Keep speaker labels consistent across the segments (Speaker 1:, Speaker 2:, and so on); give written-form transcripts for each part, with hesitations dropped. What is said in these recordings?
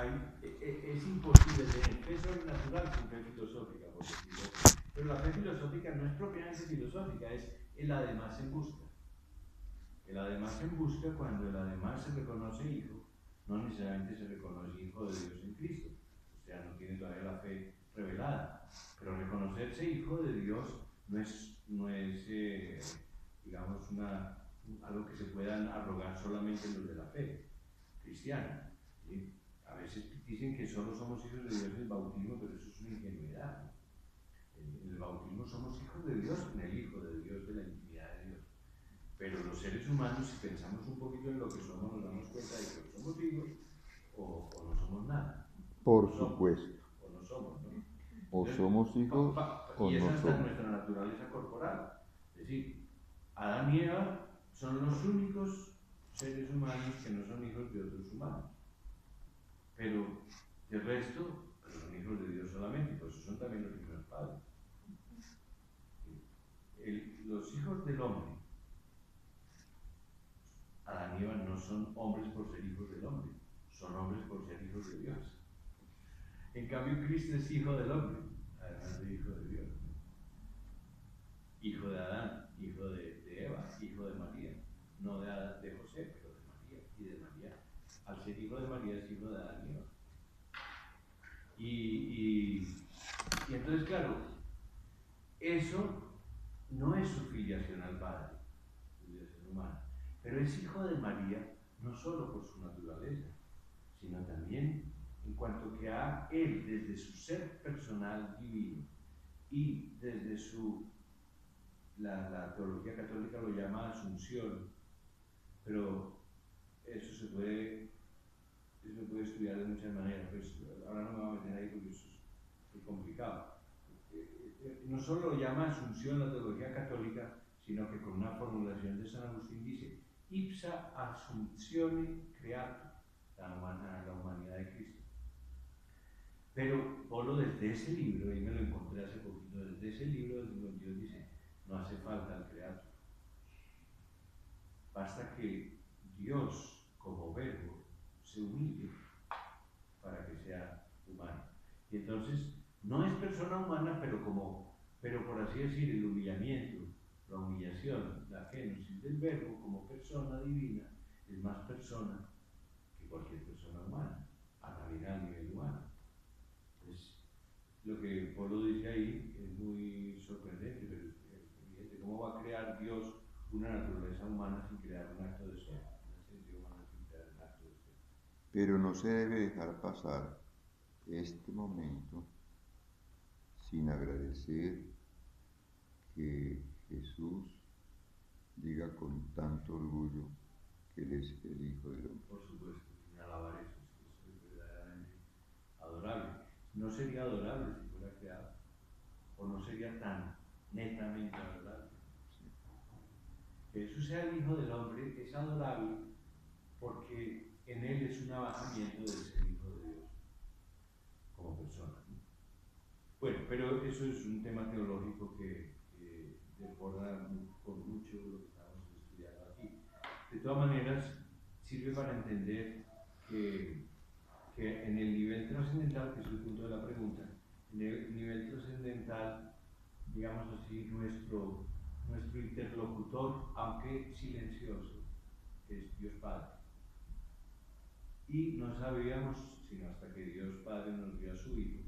Speaker 1: es imposible tener fe sobrenatural sin fe filosófica, por decirlo así. Pero la fe filosófica no es propiamente filosófica, es el además en busca. El además en busca, cuando el además se reconoce hijo, no necesariamente se reconoce hijo de Dios en Cristo. O sea, no tiene todavía la fe revelada. Pero reconocerse hijo de Dios no es digamos, algo que se puedan arrogar solamente los de la fe cristiana. ¿Sí? A veces dicen que solo somos hijos de Dios en el bautismo, pero eso es una ingenuidad, ¿no? En el bautismo somos hijos de Dios, en el Hijo de Dios, de la intimidad de Dios. Pero los seres humanos, si pensamos un poquito en lo que somos, nos damos cuenta de que o somos hijos o no somos nada.
Speaker 2: Por supuesto.
Speaker 1: O no somos, ¿no?
Speaker 2: O
Speaker 1: Entonces,
Speaker 2: somos hijos o
Speaker 1: y esa
Speaker 2: no
Speaker 1: es
Speaker 2: somos.
Speaker 1: nuestra naturaleza corporal. Es decir, Adán y Eva son los únicos seres humanos que no son hijos de otros humanos. Pero el resto son hijos de Dios solamente, por eso son también los primeros padres. Los hijos del hombre, Adán y Eva, no son hombres por ser hijos del hombre, son hombres por ser hijos de Dios. En cambio, Cristo es hijo del hombre, además de hijo de Dios. Hijo de Adán, hijo de Eva, hijo de María. No de José, pero de María y de María. Al ser hijo de María es hijo de Adán y Eva. Y entonces, claro, eso no es su filiación al Padre, su filiación humana, pero es hijo de María no solo por su naturaleza, sino también en cuanto que a él, desde su ser personal divino y desde la teología católica lo llama asunción, pero eso se puede estudiar de muchas maneras, pues ahora no me voy a meter ahí porque eso es muy complicado. No solo lo llama asunción la teología católica, sino que con una formulación de San Agustín dice ipsa assumptione creatur, la humanidad de Cristo. Pero Polo desde ese libro, y me lo encontré hace poquito, desde ese libro del 52 dice, no hace falta el creatur. Basta que Dios como verbo se humille para que sea humano. Y entonces no es persona humana, pero por así decir, el humillamiento, la humillación, la génesis del verbo como persona divina es más persona que cualquier persona humana, también a nivel humano. Entonces, lo que Polo dice ahí es muy sorprendente, pero es evidente. ¿Cómo va a crear Dios una naturaleza humana sin crear un acto de ser? Una esencia humana sin crear un acto de ser.
Speaker 2: Pero no se debe dejar pasar este momento sin agradecer que Jesús diga con tanto orgullo que Él es el Hijo del Hombre.
Speaker 1: Por supuesto, sin alabar eso es verdaderamente adorable. No sería adorable si fuera creado, o no sería tan netamente adorable. Que Jesús sea el Hijo del Hombre es adorable porque en Él es un abajamiento de ser Hijo de Dios como persona, ¿no? Bueno, pero eso es un tema teológico que desborda por mucho lo que estamos estudiando aquí. De todas maneras, sirve para entender que en el nivel trascendental, que es el punto de la pregunta, en el nivel trascendental, digamos así, nuestro interlocutor, aunque silencioso, es Dios Padre. Y no sabíamos, sino hasta que Dios Padre nos dio a su Hijo,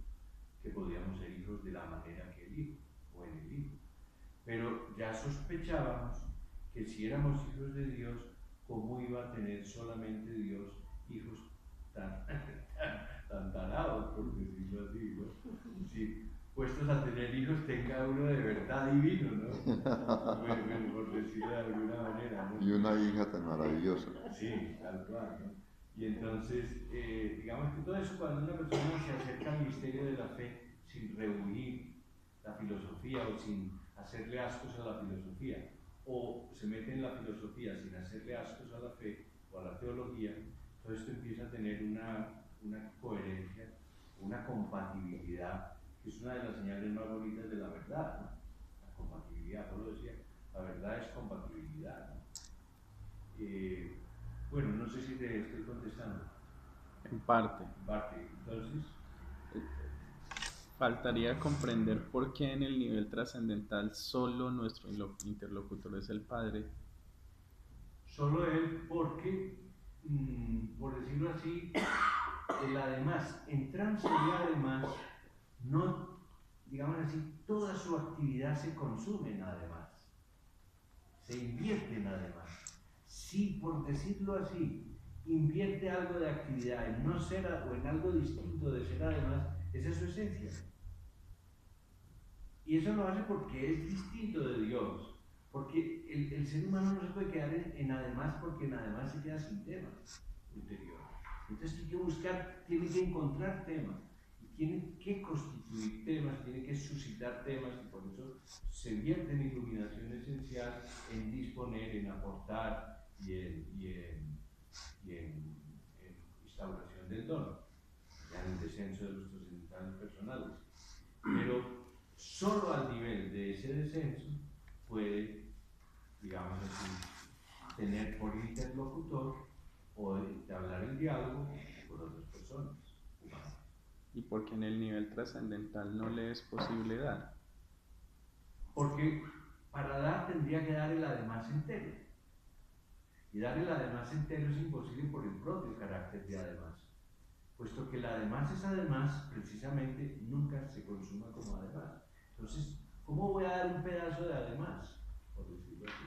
Speaker 1: que podíamos ser hijos de la manera que Él dijo, o en el Hijo. Pero ya sospechábamos que si éramos hijos de Dios, ¿cómo iba a tener solamente Dios hijos tan tarados, por decirlo así, ¿no? Si puestos a tener hijos, tenga uno de verdad divino, ¿no? Bueno, por decirlo de alguna manera, ¿no?
Speaker 2: Y una hija tan maravillosa.
Speaker 1: Sí, tal cual, ¿no? Y entonces, digamos que todo eso, cuando una persona se acerca al misterio de la fe sin rehuir la filosofía o sin hacerle ascos a la filosofía, o se mete en la filosofía sin hacerle ascos a la fe o a la teología, todo esto empieza a tener una coherencia, una compatibilidad, que es una de las señales más bonitas de la verdad, ¿no? La compatibilidad, por lo decía, la verdad es compatibilidad, ¿no? Bueno, no sé si te estoy contestando.
Speaker 3: En parte.
Speaker 1: Entonces,
Speaker 3: Faltaría comprender por qué en el nivel trascendental solo nuestro interlocutor es el Padre.
Speaker 1: solo él porque, por decirlo así, el además, en trance y además, no, digamos así, toda su actividad se consume en además, se invierte en además. Si, por decirlo así, invierte algo de actividad en no ser o en algo distinto de ser además, esa es su esencia. Y eso lo hace porque es distinto de Dios. Porque el ser humano no se puede quedar en además, porque en además se queda sin tema interior. Entonces tiene que buscar, tiene que encontrar temas, y tiene que constituir temas, tiene que suscitar temas, y por eso se vierte en iluminación esencial, en disponer, en aportar y en instauración del don, ya en el descenso de los trascendentales personales. Pero solo al nivel de ese descenso puede, digamos así, tener por interlocutor o entablar el diálogo con otras personas humanas.
Speaker 3: Y porque en el nivel trascendental no le es posible dar.
Speaker 1: Porque para dar tendría que dar el además entero. Y dar el además entero es imposible por el propio carácter de además. Puesto que el además es además, precisamente nunca se consuma como además. Entonces, ¿cómo voy a dar un pedazo de además? Por decirlo así.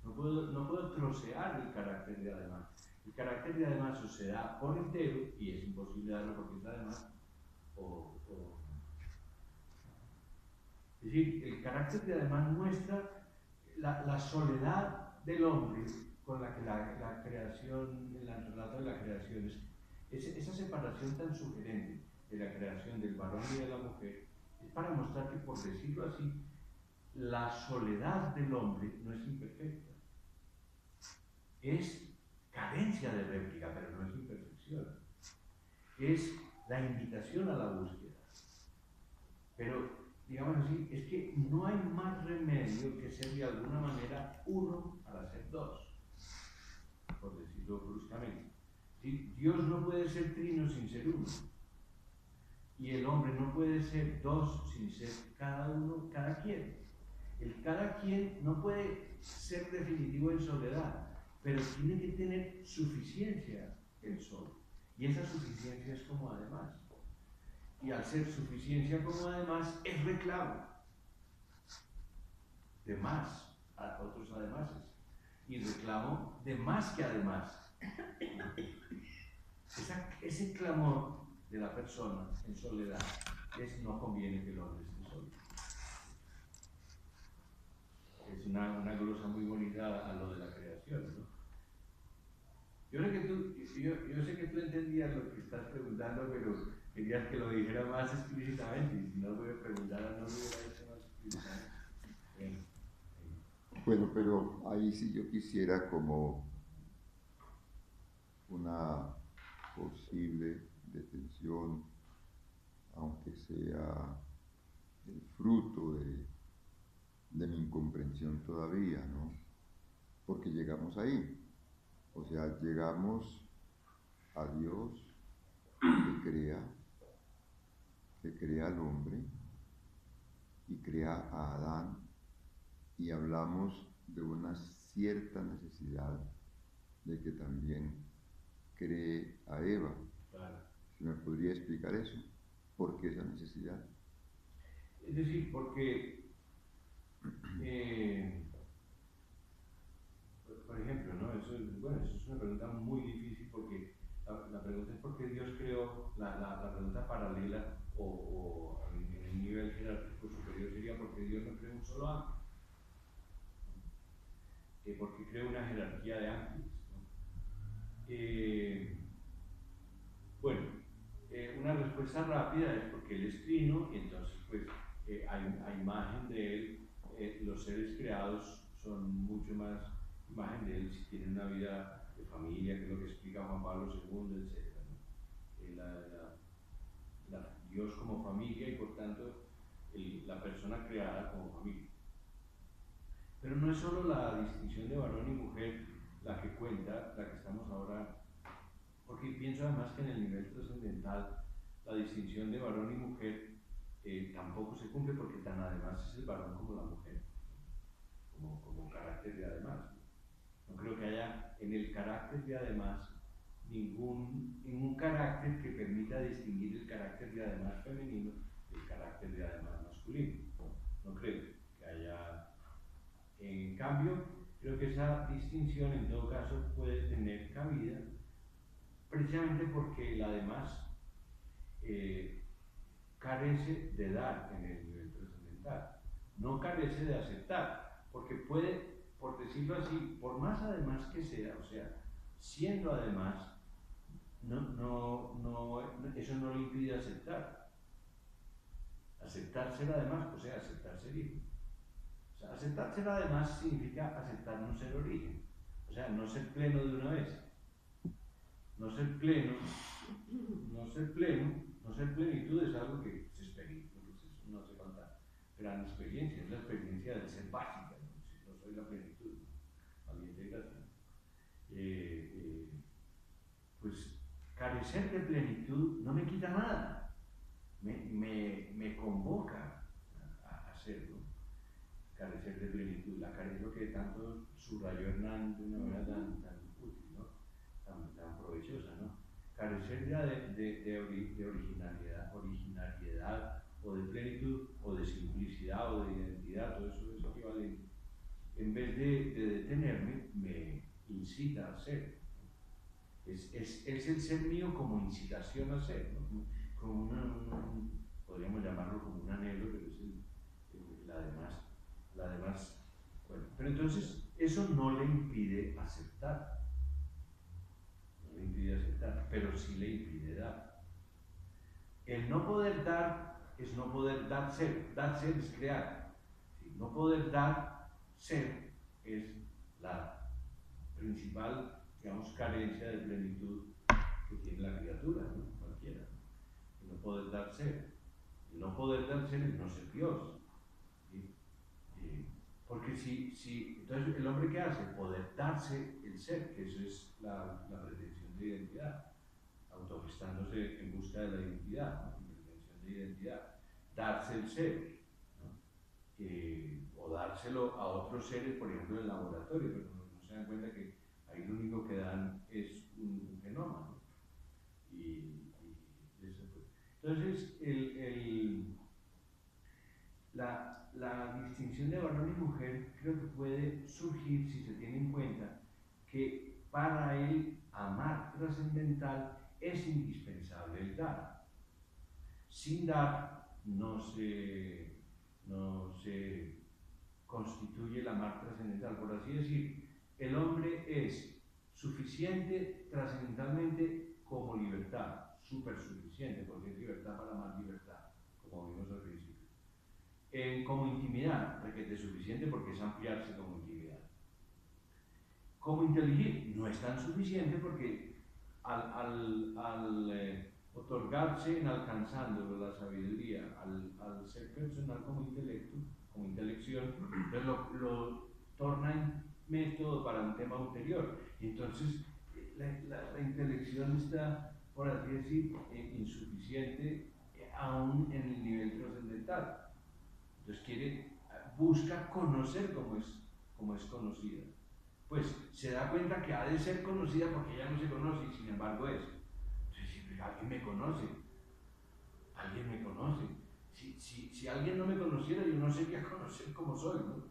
Speaker 1: No puedo trocear el carácter de además. El carácter de además o se da por entero, y es imposible darlo porque es además, es decir, el carácter de además muestra la soledad del hombre con la que la creación, el relato de la creación, esa separación tan sugerente de la creación del varón y de la mujer, es para mostrar que, por decirlo así, la soledad del hombre no es imperfecta. Es carencia de réplica, pero no es imperfección. Es la invitación a la búsqueda. Pero, digamos así, es que no hay más remedio que ser de alguna manera uno para ser dos, por decirlo bruscamente. ¿Sí? Dios no puede ser trino sin ser uno. Y el hombre no puede ser dos sin ser cada uno, cada quien. El cada quien no puede ser definitivo en soledad, pero tiene que tener suficiencia el solo. Y esa suficiencia es como además. Y al ser suficiencia como además, es reclamo de más a otros ademases. Y reclamo de más que además. Ese clamor de la persona en soledad es: no conviene que el hombre esté solo. Es una glosa muy bonita a lo de la creación, ¿no? Yo sé que tú entendías lo que estás preguntando, pero querías que lo dijera más explícitamente, y si no lo voy a preguntar, no lo hubiera hecho más explícitamente.
Speaker 2: Bueno, pero ahí sí yo quisiera como una posible detención, aunque sea el fruto de mi incomprensión todavía, ¿no? Porque llegamos ahí, o sea, llegamos a Dios que crea al hombre y crea a Adán, y hablamos de una cierta necesidad de que también cree a Eva.
Speaker 1: Claro.
Speaker 2: ¿Se me podría explicar eso? ¿Por qué esa necesidad?
Speaker 1: Es decir, porque, por ejemplo, ¿no? Eso es una pregunta muy difícil, porque la pregunta es: ¿por qué Dios creó? La pregunta paralela o en el nivel jerárquico superior sería: ¿por qué Dios no creó un solo ángel? ¿Por qué creó una jerarquía de ángeles? Una respuesta rápida es porque Él es trino, y entonces pues a imagen de Él los seres creados son mucho más imagen de Él si tienen una vida de familia, que es lo que explica Juan Pablo II, etc. Dios como familia, y por tanto la persona creada como familia. Pero no es solo la distinción de varón y mujer la que cuenta, la que estamos ahora, porque pienso además que en el nivel trascendental la distinción de varón y mujer tampoco se cumple, porque tan además es el varón como la mujer, como carácter de además. No creo que haya en el carácter de además ningún carácter que permita distinguir el carácter de además femenino del carácter de además masculino. No creo que haya. En cambio, creo que esa distinción en todo caso puede tener cabida precisamente porque el además carece de dar en el nivel trascendental, no carece de aceptar, porque puede, por decirlo así, por más además que sea, o sea, siendo además, eso no le impide aceptar. Aceptar ser además, o sea, aceptar ser hijo. O sea, aceptar ser además significa aceptar no ser origen, o sea, no ser pleno de una vez. No ser plenitud es algo que se experimenta, no hace falta gran experiencia, es la experiencia del ser básica, no soy la plenitud, la integración. Pues carecer de plenitud no me quita nada, me convoca a hacerlo. Carecer de plenitud, lo que tanto subrayó Hernán de una manera tan útil, ¿no? tan provechosa, ¿no? Carecer ya de originalidad o de plenitud o de simplicidad o de identidad, todo eso es equivalente. En vez de detenerme, me incita a ser. Es el ser mío como incitación a ser, ¿no? Como podríamos llamarlo como un anhelo, pero es la demás. Bueno, pero entonces eso no le impide aceptar. No le impide aceptar, pero sí le impide dar. El no poder dar es no poder dar ser. Dar ser es crear. No poder dar ser es la principal, digamos, carencia de plenitud que tiene la criatura, ¿no? Cualquiera. El no poder dar ser. El no poder dar ser es no ser Dios. ¿Sí? Porque entonces el hombre ¿qué hace? Poder darse el ser, que eso es la pretensión de identidad, autogestándose en busca de la identidad, ¿no? Pretensión de identidad, darse el ser, ¿no? O dárselo a otros seres, por ejemplo en el laboratorio, pero no se dan cuenta que ahí lo único que dan es un genoma, ¿no? Y eso fue. Entonces, la distinción de varón y mujer creo que puede surgir si se tiene en cuenta que para el amar trascendental es indispensable el dar. Sin dar no se constituye el amar trascendental, por así decir. El hombre es suficiente trascendentalmente como libertad, súper suficiente, porque es libertad para amar libertad, como vimos al principio. Como intimidad, requete suficiente porque es ampliarse como intimidad. Como inteligir, no es tan suficiente porque al otorgarse en alcanzándolo la sabiduría, al ser personal como intelecto, como intelección, entonces lo torna en método para un tema ulterior. Y entonces la intelección está, por así decir, insuficiente aún en el nivel trascendental. Entonces busca conocer como es conocida. Pues se da cuenta que ha de ser conocida porque ella no se conoce y sin embargo es. Entonces, alguien me conoce. Si alguien no me conociera, yo no sé qué conocer como soy, ¿no?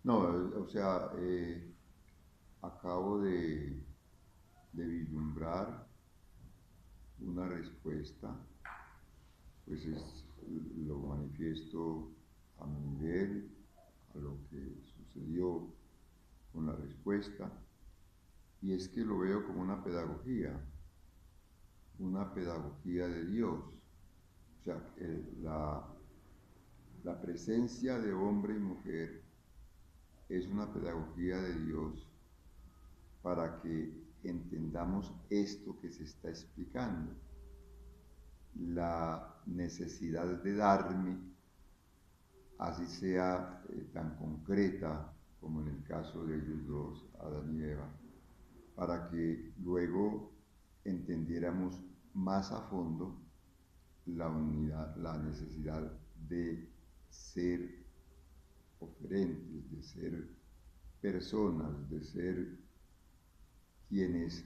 Speaker 2: No, o sea, acabo de vislumbrar una respuesta, pues lo manifiesto a mi nivel, a lo que sucedió con la respuesta, y es que lo veo como una pedagogía de Dios. O sea, la presencia de hombre y mujer es una pedagogía de Dios para que entendamos esto que se está explicando. La necesidad de darme, así sea tan concreta como en el caso de ellos dos, Adán y Eva, para que luego entendiéramos más a fondo la unidad, la necesidad de ser oferentes, de ser personas, de ser quienes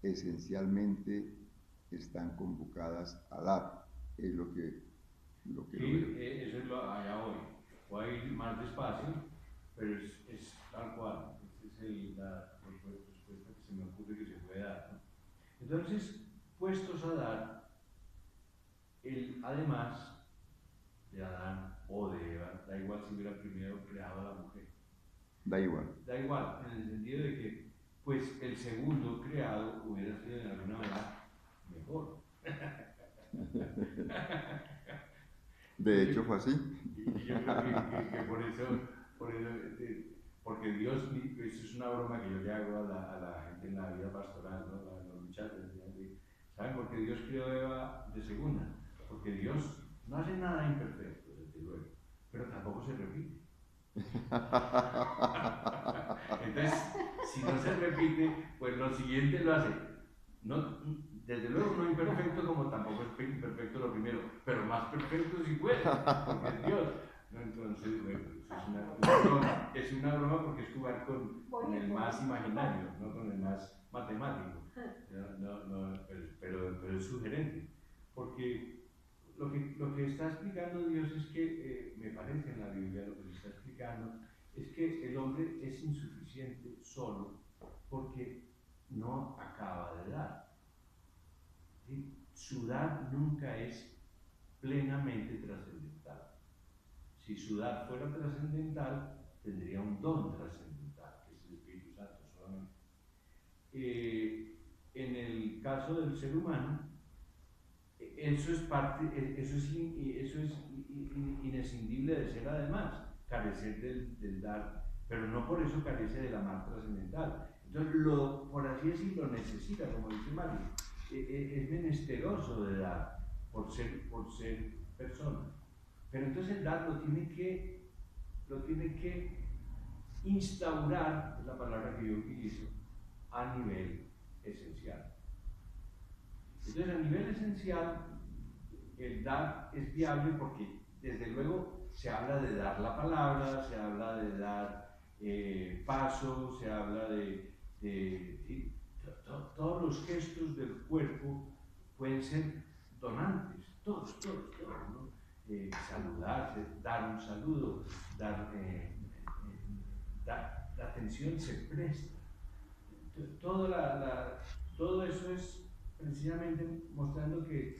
Speaker 2: esencialmente están convocadas a dar. Es lo que lo
Speaker 1: Sí,
Speaker 2: veo.
Speaker 1: eso es lo allá voy. Voy a ir más despacio, pero es tal cual. Esa es la respuesta que se me ocurre que se puede dar, ¿no? Entonces, puestos a dar, el además de Adán o de Eva, da igual si hubiera primero creado a la mujer.
Speaker 2: Da igual.
Speaker 1: Da igual, en el sentido de que, pues, el segundo creado hubiera sido de alguna manera mejor.
Speaker 2: De hecho fue así.
Speaker 1: Y yo creo que porque Dios, eso es una broma que yo le hago a la gente en la vida pastoral, ¿no? A los muchachos, ¿saben por qué Dios creó a Eva de segunda? Porque Dios no hace nada imperfecto, desde luego, pero tampoco se repite. Entonces, si no se repite, pues lo siguiente lo hace. No, desde luego no imperfecto, como tampoco es imperfecto lo primero, pero más perfecto si puede, porque es Dios. Entonces, bueno, es una broma porque es jugar con el más imaginario, no con el más matemático. Pero es sugerente, porque lo que está explicando Dios es que, me parece en la Biblia, lo que se está explicando es que el hombre es insuficiente solo porque no acaba de dar. ¿Sí? Su dar nunca es plenamente trascendental. Si su dar fuera trascendental, tendría un don trascendental, que es el Espíritu Santo solamente. En el caso del ser humano, eso es parte, eso es inescindible de ser además, carecer del dar, pero no por eso carece de la mar trascendental. Entonces, por así decirlo, necesita, como dice Mario, es menesteroso de dar por ser persona. Pero entonces el dar lo tiene que instaurar, es la palabra que yo utilizo, a nivel esencial. Entonces, a nivel esencial, el dar es viable porque, desde luego, se habla de dar la palabra, se habla de dar paso, se habla de todos los gestos del cuerpo pueden ser donantes, todos, ¿no? Saludarse, dar un saludo, la atención se presta. Todo eso es precisamente mostrando que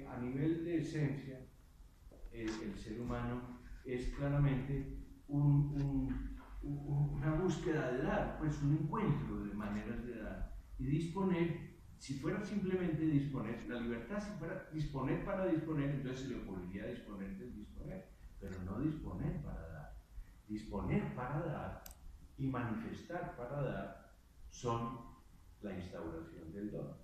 Speaker 1: a nivel de esencia el ser humano es claramente una búsqueda de dar, pues un encuentro de maneras de dar y disponer. Si fuera simplemente disponer, la libertad, si fuera disponer para disponer, entonces se le ocurriría disponer del disponer, pero no disponer para dar. Disponer para dar y manifestar para dar son la instauración del don, ¿no?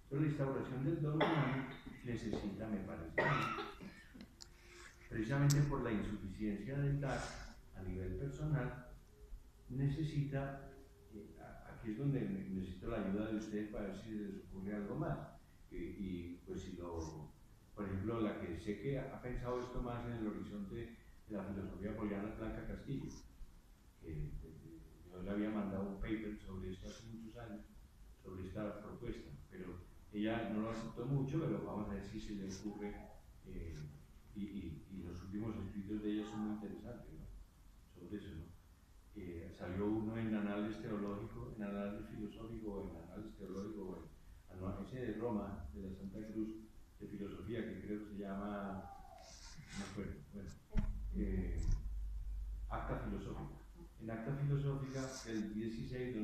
Speaker 1: Pero la instauración del don humano necesita, me parece, precisamente por la insuficiencia del dar a nivel personal, necesita, aquí es donde necesito la ayuda de ustedes para ver si les ocurre algo más. Y pues si por ejemplo, la que sé que ha pensado esto más en el horizonte de la filosofía poliana es Blanca Castillo, que yo le había mandado un paper sobre esto hace muchos años, sobre esta propuesta, pero ella no lo aceptó mucho, pero vamos a ver si se le ocurre, y los últimos escritos de ella son muy interesantes, ¿no? Sobre eso, ¿no? Salió uno en Análisis Teológico, en Análisis Filosófico, en Análisis Teológico, ese de Roma, de la Santa Cruz, de Filosofía, que creo que se llama, no me acuerdo, bueno, Acta Filosófica. En Acta Filosófica del 2016,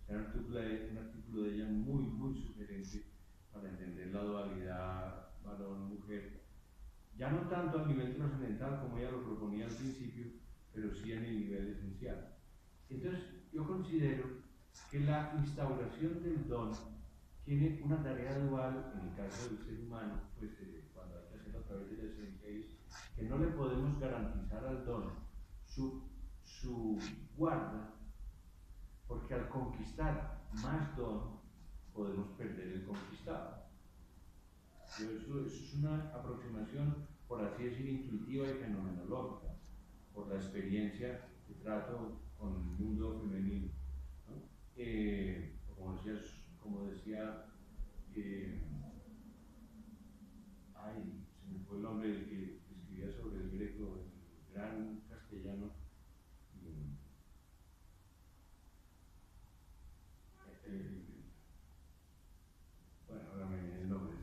Speaker 1: un artículo de ella muy sugerente para entender la dualidad varón-mujer, ya no tanto a nivel trascendental como ella lo proponía al principio, pero sí en el nivel esencial. Entonces, yo considero que la instauración del don tiene una tarea dual en el caso del ser humano, pues cuando hay que hacerlo a través de la esencia, es que no le podemos garantizar al don su guarda porque al conquistar más don, podemos perder el conquistado. Eso es una aproximación, por así decir, intuitiva y fenomenológica, por la experiencia de trato con el mundo femenino, ¿no? Como decía se me fue el nombre del que escribía sobre el Greco, el gran castellano. Bueno, ahora me viene el nombre,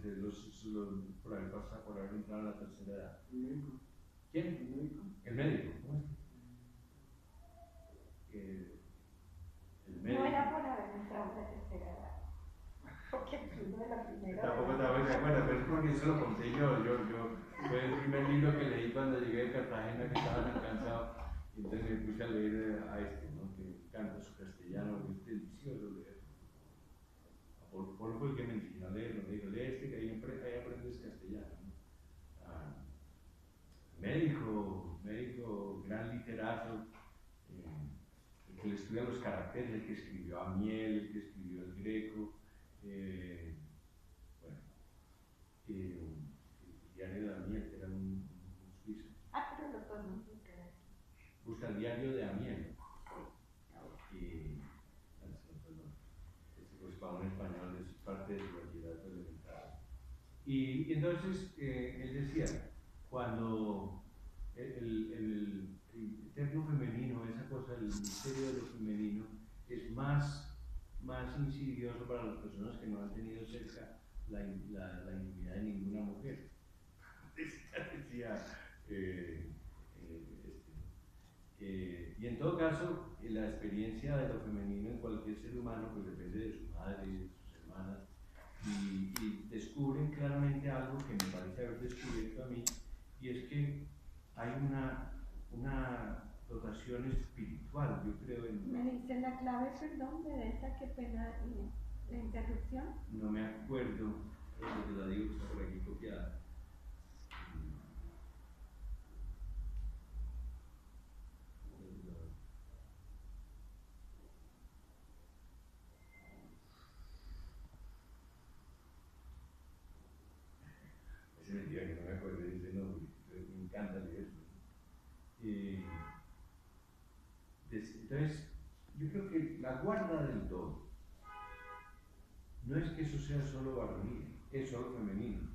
Speaker 1: por haber entrado a la tercera edad.
Speaker 4: ¿El médico?
Speaker 1: ¿Quién?
Speaker 4: ¿El médico?
Speaker 1: El médico, ¿cómo es? El médico.
Speaker 5: No era por haber entrado a la tercera edad, porque tú no era la primera.
Speaker 1: Tampoco se acuerda, pero es porque eso lo conté yo. Fue el primer libro que leí cuando llegué de Cartagena, que estaba tan cansado, y entonces me puse a leer a este, ¿no? Que canta su castellano, que es delicioso leer. Por fue el que me enseñó a leerlo, me dijo, lee este que ahí aprendes castellano, ¿no? Médico, gran literato, el que le estudia los caracteres, el que escribió a Miel, el que escribió el Greco, el diario de Amiel, que era un suizo.
Speaker 5: Pero lo podemos buscar aquí.
Speaker 1: Busca el diario de Amiel. Pues para un español es parte de su bachillerato elemental. Y entonces él decía, cuando el eterno femenino, esa cosa, el misterio de lo femenino, es más insidioso para las personas que no han tenido cerca la intimidad de ninguna mujer. Decía, y en todo caso, la experiencia de lo femenino en cualquier ser humano pues depende de su madre y de sus hermanas, y descubren claramente algo que me parece haber descubierto a mí, y es que hay una dotación espiritual, yo creo.
Speaker 5: ¿Me dice la clave, perdón, de esa? Qué pena la interrupción.
Speaker 1: No me acuerdo, te la digo que está por aquí copiada. Es mentira que no me acuerdo de ese nombre, me encanta leerlo. Entonces, yo creo que la guarda del todo no es que eso sea solo varonil, es solo femenino,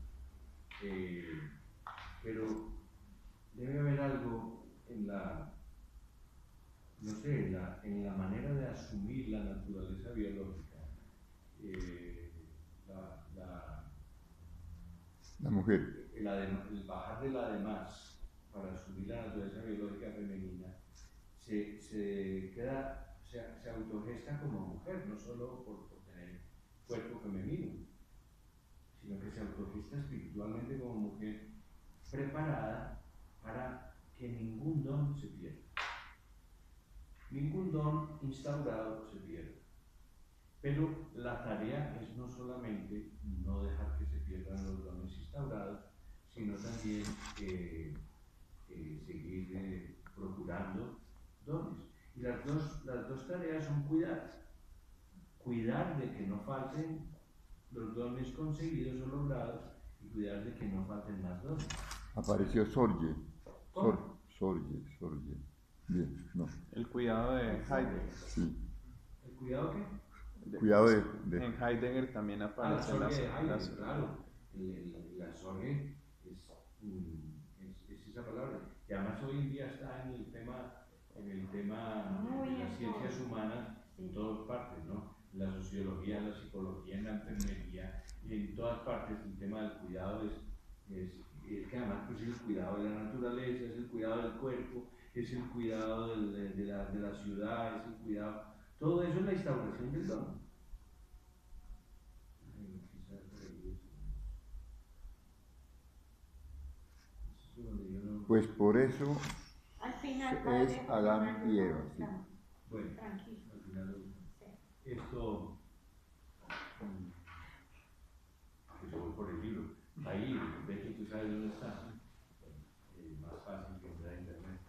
Speaker 1: pero debe haber algo en la, no sé, en la manera de asumir la naturaleza biológica.
Speaker 2: La mujer.
Speaker 1: El bajar de la demás para asumir la naturaleza biológica femenina se autogesta como mujer, no solo por tener cuerpo femenino, sino que se autogesta espiritualmente como mujer, preparada para que ningún don se pierda. Ningún don instaurado se pierda. Pero la tarea es no solamente no dejar que se pierdan los dones instaurados, sino también seguir procurando dones. Y las dos tareas son cuidar de que no falten los dones conseguidos o logrados, y cuidar de que no falten más dones.
Speaker 2: Apareció Sorge. Sorge. Bien, no.
Speaker 3: El cuidado de Heidegger.
Speaker 2: Sí.
Speaker 1: ¿El cuidado qué?
Speaker 2: Cuidado
Speaker 3: En Heidegger también aparece
Speaker 1: la sorge de Heidegger,
Speaker 3: la
Speaker 1: claro. La sorge es esa palabra. Y además hoy en día está en el tema de las ciencias humanas en todas partes, ¿no? En la sociología, en la psicología, en la enfermería, y en todas partes el tema del cuidado es que además pues, es el cuidado de la naturaleza, es el cuidado del cuerpo, es el cuidado de la ciudad, es el cuidado. Todo eso es la instauración del don.
Speaker 2: Pues por eso
Speaker 5: Al final,
Speaker 2: es Adán y Eva. Sí.
Speaker 1: Bueno,
Speaker 5: tranquilo.
Speaker 1: al final
Speaker 5: Sí.
Speaker 1: esto pues yo voy por el libro. Ahí, de hecho tú sabes dónde está. Más fácil que entrar a internet.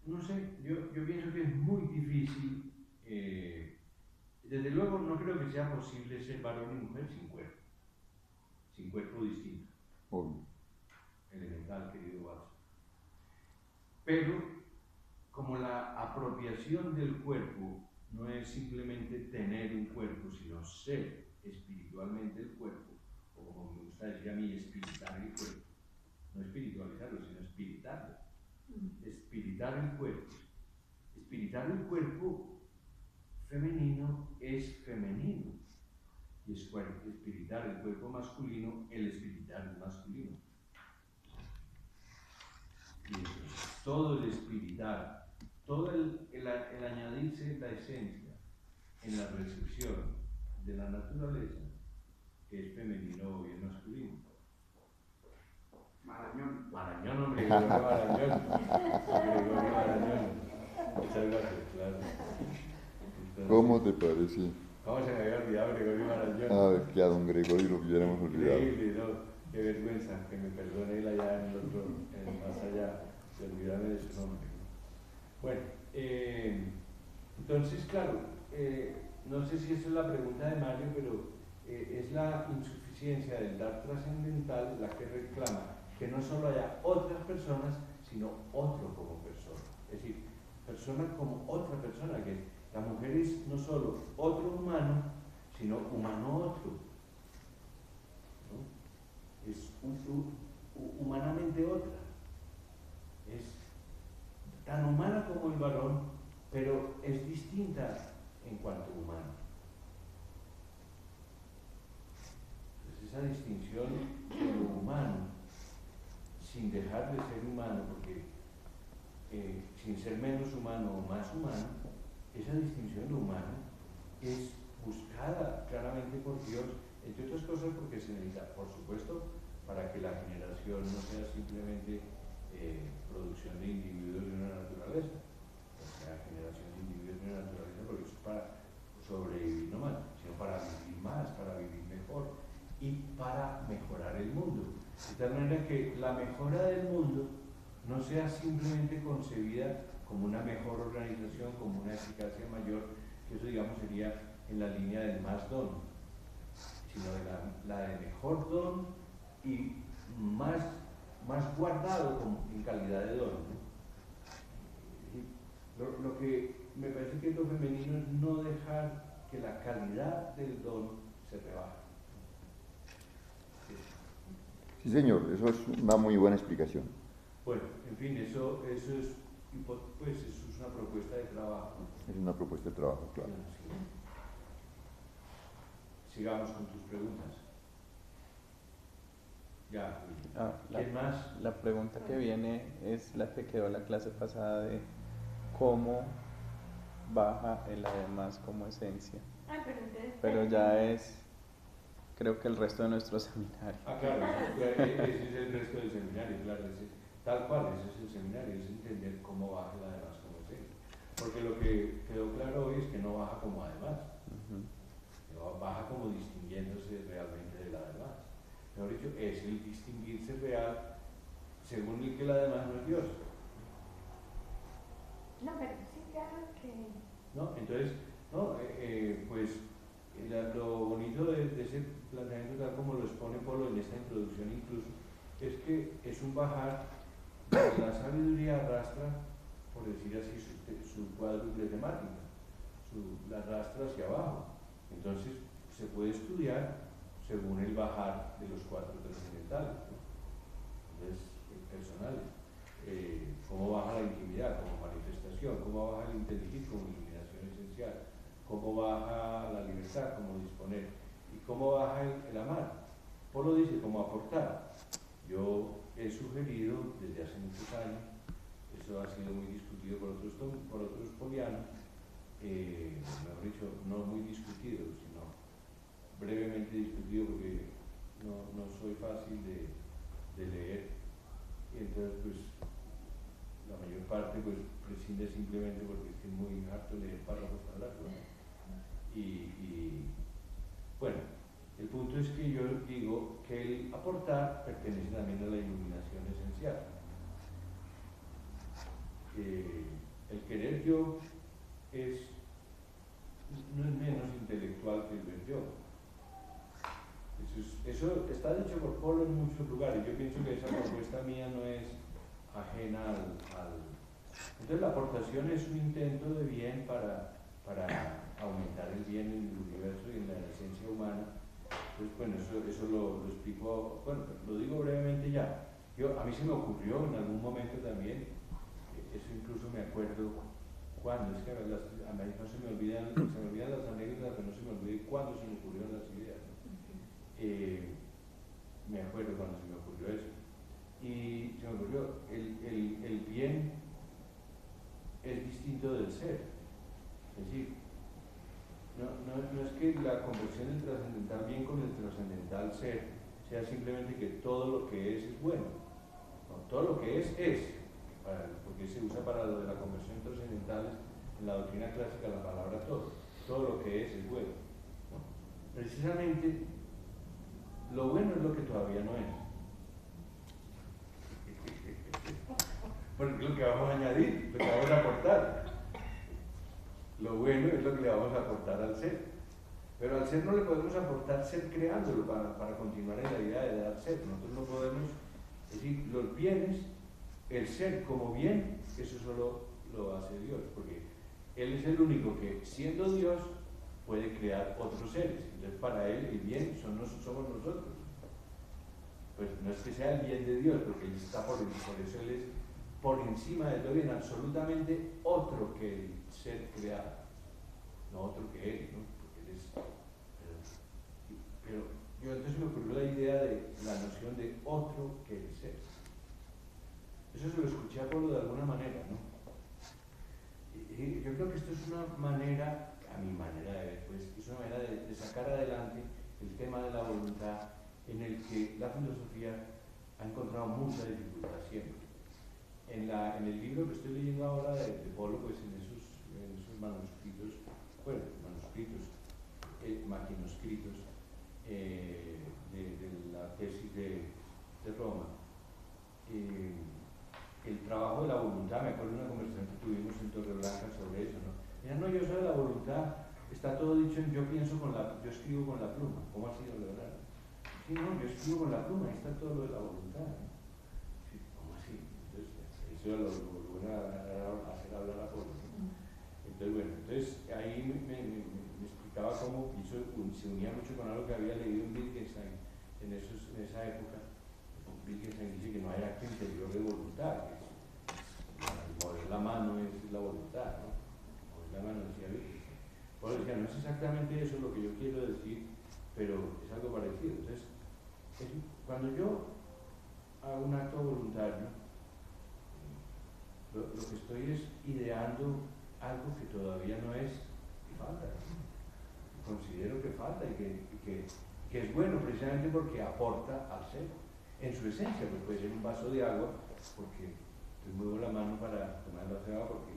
Speaker 1: no sé, yo pienso que es muy difícil, desde luego no creo que sea posible ser varón y mujer sin cuerpo distinto,
Speaker 2: Obvio.
Speaker 1: elemental, querido Watson. Pero como la apropiación del cuerpo no es simplemente tener un cuerpo, sino ser espiritualmente el cuerpo, o como me gusta decir a mí, espiritar el cuerpo, no espiritualizarlo, sino espiritarlo. Espiritar el cuerpo. Espiritar el cuerpo femenino es femenino. Y espiritar el cuerpo masculino, el espiritar el masculino. Y entonces, todo el espiritar, todo el añadirse la esencia en la recepción de la naturaleza es femenino y es masculino.
Speaker 4: Marañón.
Speaker 1: Marañón, hombre, Gregorio Marañón. Gregorio Marañón. Muchas gracias, claro. Entonces,
Speaker 2: ¿Cómo te parece?
Speaker 1: ¿cómo se me había olvidado Gregorio Marañón?
Speaker 2: Ah, que a don Gregorio lo hubiéramos olvidado.
Speaker 1: Increíble, ¿no? Qué vergüenza, que me perdone él allá en el otro, en el más allá, de olvidarme de su nombre. Bueno, entonces, claro, no sé si esa es la pregunta de Mario, pero es la insuficiencia del dar trascendental la que reclama que no solo haya otras personas, sino otro como persona. Es decir, persona como otra persona, que la mujer es no solo otro humano, sino humano otro. ¿No? Es humanamente otra. Es tan humana como el varón, pero es distinta en cuanto humano. Entonces esa distinción de lo humano, sin dejar de ser humano, porque sin ser menos humano o más humano, esa distinción de lo humano es buscada claramente por Dios, entre otras cosas porque se necesita, por supuesto, para que la generación no sea simplemente producción de individuos de una naturaleza, o sea, generación de individuos de una naturaleza, porque eso es para sobrevivir no más, sino para vivir más, para vivir mejor y para mejorar el mundo. De tal manera que la mejora del mundo no sea simplemente concebida como una mejor organización, como una eficacia mayor, que eso digamos sería en la línea del más don, sino de la de mejor don y más guardado como en calidad de don, ¿no? Lo que me parece que es lo femenino es no dejar que la calidad del don se rebaje.
Speaker 2: Sí, señor, eso es una muy buena explicación.
Speaker 1: Bueno, en fin, eso es una propuesta de trabajo.
Speaker 2: Es una propuesta de trabajo, claro.
Speaker 1: Sí. Sigamos con tus preguntas. Ya. ¿Quién
Speaker 3: La
Speaker 1: más?
Speaker 3: pregunta que viene es la que quedó la clase pasada de cómo baja el además como esencia.
Speaker 5: Ay, pero entonces.
Speaker 3: Pero ya es, creo que el resto de nuestro seminario.
Speaker 1: Claro, ese es el resto del seminario, claro, tal cual, ese es el seminario, es entender cómo baja el además como esencia. Porque lo que quedó claro hoy es que no baja como además, baja como distinguiéndose realmente del además. Mejor dicho, es el distinguirse real según el que el además no es Dios.
Speaker 5: No, pero sí, claro que.
Speaker 1: ¿No? Entonces, no, pues lo bonito de ese planteamiento, tal como lo expone Polo en esta introducción incluso, es que es un bajar donde la sabiduría arrastra, por decir así, su cuádruple temática, la arrastra hacia abajo. Entonces se puede estudiar según el bajar de los cuatro trascendentales, ¿no? Entonces, personales. Cómo baja la intimidad como manifestación, cómo baja el inteligir como iluminación esencial, cómo baja la libertad como disponer y cómo baja el amar. Polo dice cómo aportar. Yo he sugerido desde hace muchos años, eso ha sido muy discutido por otros polianos, mejor dicho, no muy discutido, sino brevemente discutido porque no soy fácil de leer, y entonces pues la mayor parte pues prescinde simplemente porque es muy harto leer párrafos tan largos, ¿no? Y bueno, el punto es que yo digo que el aportar pertenece también a la iluminación esencial. el querer yo no es menos intelectual que el ver yo. Eso está dicho por Polo en muchos lugares. Yo pienso que esa propuesta mía no es ajena Entonces la aportación es un intento de bien para aumentar el bien en el universo y en la esencia humana. Entonces, bueno, eso lo explico, bueno, lo digo brevemente ya. A mí se me ocurrió en algún momento también, eso incluso me acuerdo cuando, es que a mí no se me olvidan las anécdotas, pero no se me olvida cuándo se me ocurrieron las ideas, ¿no? Me acuerdo cuando se me ocurrió eso. Y se me ocurrió, el bien es distinto del ser. Es decir, no es que la conversión del trascendental bien con el trascendental ser sea simplemente que todo lo que es bueno. No, todo lo que es, porque se usa para lo de la conversión trascendental en la doctrina clásica la palabra todo. Todo lo que es bueno. ¿No? Precisamente, lo bueno es lo que todavía no es. Porque es lo que vamos a añadir, lo que vamos a aportar. Lo bueno es lo que le vamos a aportar al ser. Pero al ser no le podemos aportar ser creándolo para continuar en la idea de dar ser. Nosotros no podemos, es decir, los bienes, el ser como bien, eso solo lo hace Dios, porque Él es el único que, siendo Dios, puede crear otros seres. Entonces para Él el bien somos nosotros. Pues no es que sea el bien de Dios, porque Él está por eso Él es por encima de todo bien, absolutamente otro que el ser creado, no otro que Él, ¿no? Porque Él es. Pero yo entonces me ocurrió la idea de la noción de otro que el ser. Eso se lo escuché a Polo de alguna manera, ¿no? Y yo creo que esto es una manera, a mi manera de ver, pues, es una manera de sacar adelante el tema de la voluntad en el que la filosofía ha encontrado mucha dificultad siempre. En el libro que estoy leyendo ahora de Polo, pues en esos manuscritos, maquinoscritos de la tesis de Roma, el trabajo de la voluntad, me acuerdo de una conversación que tuvimos en Torreblanca sobre eso, ¿no? Mira, no, yo sobre la voluntad, está todo dicho en yo escribo con la pluma. ¿Cómo ha sido de verdad? Sí, no, yo escribo con la pluma, ahí está todo lo de la voluntad, ¿no? Sí, ¿cómo así? Entonces, eso lo vuelve a hacer hablar a Polo. Entonces, bueno, ahí me explicaba cómo, y eso se unía mucho con algo que había leído en Wittgenstein en esa época. Wittgenstein dice que no hay acto interior de voluntad, que mover la mano es la voluntad, ¿no? Mover la mano, decía Wittgenstein. Polo decía, no es exactamente eso lo que yo quiero decir, pero es algo parecido. Entonces, cuando yo hago un acto voluntario, lo que estoy es ideando algo que todavía no es, y falta, ¿no? Considero que falta y que es bueno precisamente porque aporta al ser, en su esencia, pues puede ser un vaso de agua, porque muevo la mano para tomar el vaso de agua, porque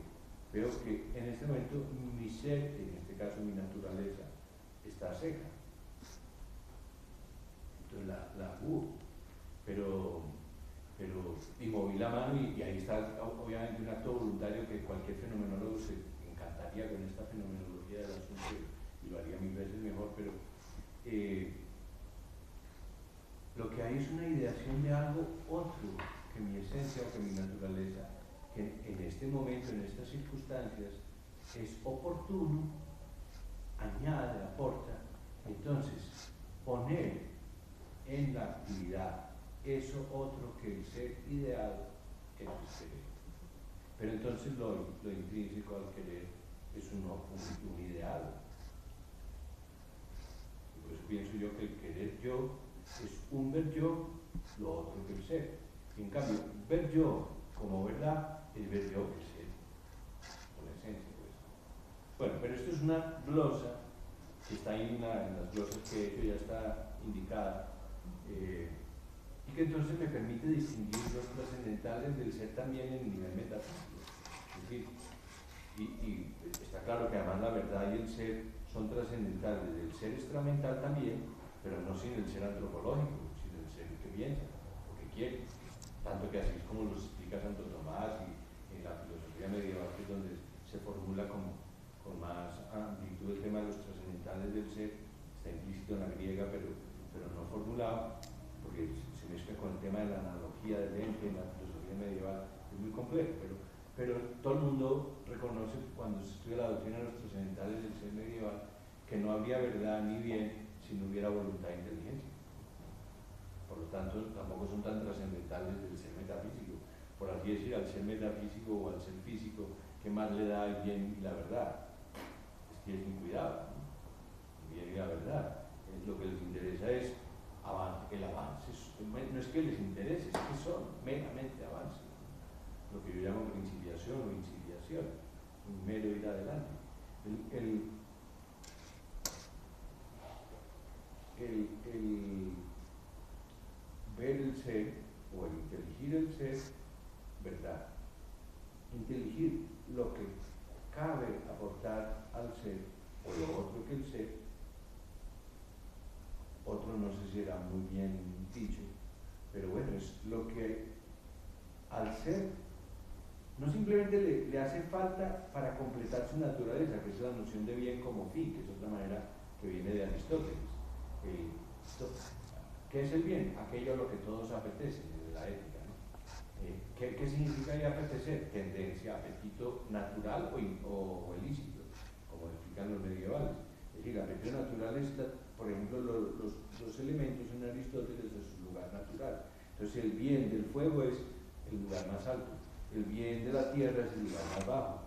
Speaker 1: veo que en este momento mi ser, en este caso mi naturaleza, está seca. Entonces la y moví la mano y ahí está obviamente un acto voluntario que cualquier fenomenólogo se encantaría con esta fenomenología del asunto y lo haría 1000 veces mejor, pero lo que hay es una ideación de algo otro que mi esencia o que mi naturaleza, que en este momento, en estas circunstancias, es oportuno, añade, aporta. Entonces, poner en la actividad eso otro que el ser ideal es el querer. Pero entonces lo intrínseco al querer es un ideal. Por eso pienso yo que el querer yo es un ver yo, lo otro que el ser. En cambio, ver yo como verdad es ver yo que el ser, con la esencia. Pues. Bueno, pero esto es una glosa que está ahí en las glosas que he hecho, ya está indicada. Y que entonces me permite distinguir los trascendentales del ser también en el nivel metafísico. Es decir, y está claro que además la verdad y el ser son trascendentales del ser extramental también, pero no sin el ser antropológico, sin el ser que piensa o que quiere. Tanto que así es como lo explica Santo Tomás y en la filosofía medieval, que es donde se formula con más amplitud el tema de los trascendentales del ser, está implícito en la griega, pero no formulado, porque se mezcla con el tema de la analogía del ente en la filosofía medieval, es muy complejo, pero todo el mundo reconoce cuando se estudia la doctrina de los trascendentales del ser medieval que no habría verdad ni bien si no hubiera voluntad e inteligencia. Por lo tanto, tampoco son tan trascendentales del ser metafísico. Por así decir, al ser metafísico o al ser físico, ¿qué más le da el bien y la verdad? Es que es sin cuidado, ¿no? El bien y la verdad. Lo que les interesa es el avance. No es que les interese, es que son meramente avances. Lo que yo llamo principiación o incipiación, un mero ir adelante. El ver el ser o el inteligir el ser, ¿verdad? Inteligir lo que cabe aportar al ser o lo otro que el ser, otro no sé si era muy bien dicho, pero bueno, es lo que al ser no simplemente le hace falta para completar su naturaleza, que es la noción de bien como fin, que es otra manera que viene de Aristóteles. ¿Qué es el bien? Aquello a lo que todos apetecen, en la ética, ¿no? ¿Qué significa ahí apetecer? Tendencia, apetito natural o ilícito, como explican los medievales. Es decir, el apetito natural es, por ejemplo, los elementos en Aristóteles de su lugar natural. Entonces el bien del fuego es el lugar más alto, el bien de la tierra es el lugar más bajo,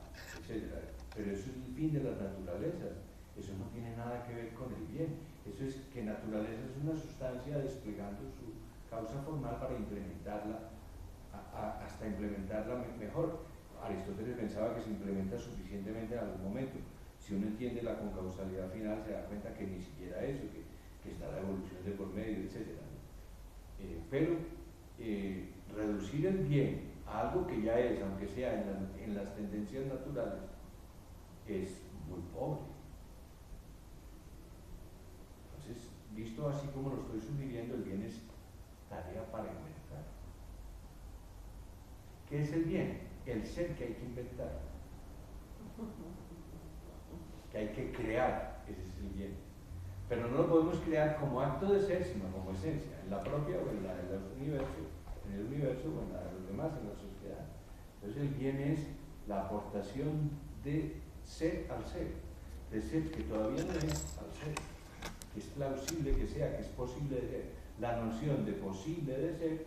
Speaker 1: etc. Pero eso es el fin de las naturalezas, eso no tiene nada que ver con el bien, eso es que naturaleza es una sustancia desplegando su causa formal para implementarla, hasta implementarla mejor. Aristóteles pensaba que se implementa suficientemente en algún momento. Si uno entiende la concausalidad final, se da cuenta que ni siquiera eso, que está la evolución de por medio, etc. Pero reducir el bien a algo que ya es, aunque sea en las tendencias naturales, es muy pobre. Entonces, visto así como lo estoy sugiriendo, el bien es tarea para inventar. ¿Qué es el bien? El ser que hay que inventar, que hay que crear, ese es el bien. Pero no lo podemos crear como acto de ser, sino como esencia, en la propia o en la de los universos, en el universo o en la de los demás, en la sociedad. Entonces el bien es la aportación de ser al ser, de ser que todavía no es al ser, que es plausible que sea, que es posible de ser. La noción de posible de ser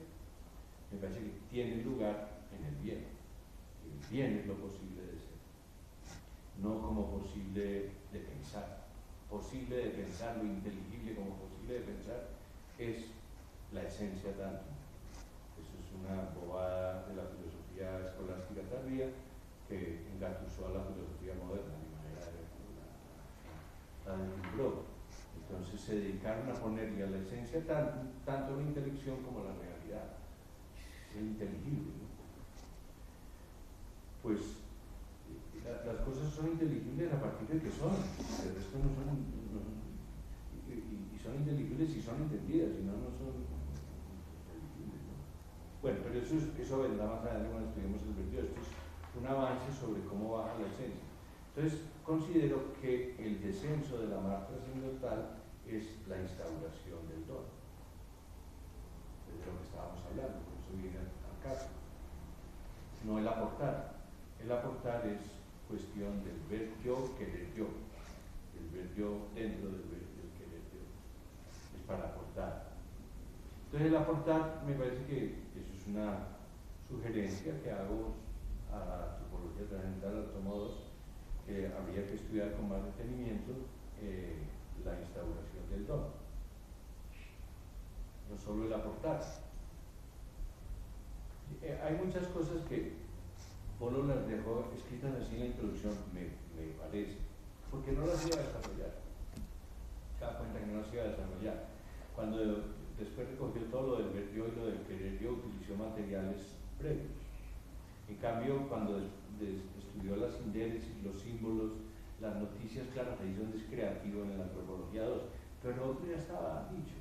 Speaker 1: me parece que tiene lugar en el bien. El bien es lo posible de ser, no como posible de pensar. Posible de pensar, lo inteligible como posible de pensar, es la esencia tanto. Eso es una bobada de la filosofía escolástica tardía que engatusó a la filosofía moderna, de manera de la deslumbró. Entonces se dedicaron a ponerle a la esencia tanto la intelección como la realidad. Es el inteligible, ¿no? Pues las cosas son inteligibles a partir de que son, el resto no son, y son inteligibles si son entendidas, si no, no son inteligibles, ¿no? Bueno, pero eso vendrá más adelante cuando estudiemos el vertido. Esto es un avance sobre cómo baja la esencia. Entonces, considero que el descenso de la mar trascendental es la instauración del don, de lo que estábamos hablando, por eso viene al caso. No el aportar. El aportar es cuestión del ver yo, querer yo. El ver yo dentro del querer yo. Es para aportar. Entonces el aportar me parece que eso es una sugerencia que hago a la tipología trascendental, al tomo 2, que habría que estudiar con más detenimiento la instauración del don. No solo el aportar. Hay muchas cosas que Polo las dejó escritas así en la introducción, me parece, porque no las iba a desarrollar. Se da cuenta que no las iba a desarrollar. Cuando después recogió todo lo del ver yo y lo del querer yo, utilizó materiales previos. En cambio, cuando estudió las sindéresis, los símbolos, las noticias, claro, ahí es donde es creativo en la antropología 2, pero lo otro ya estaba dicho.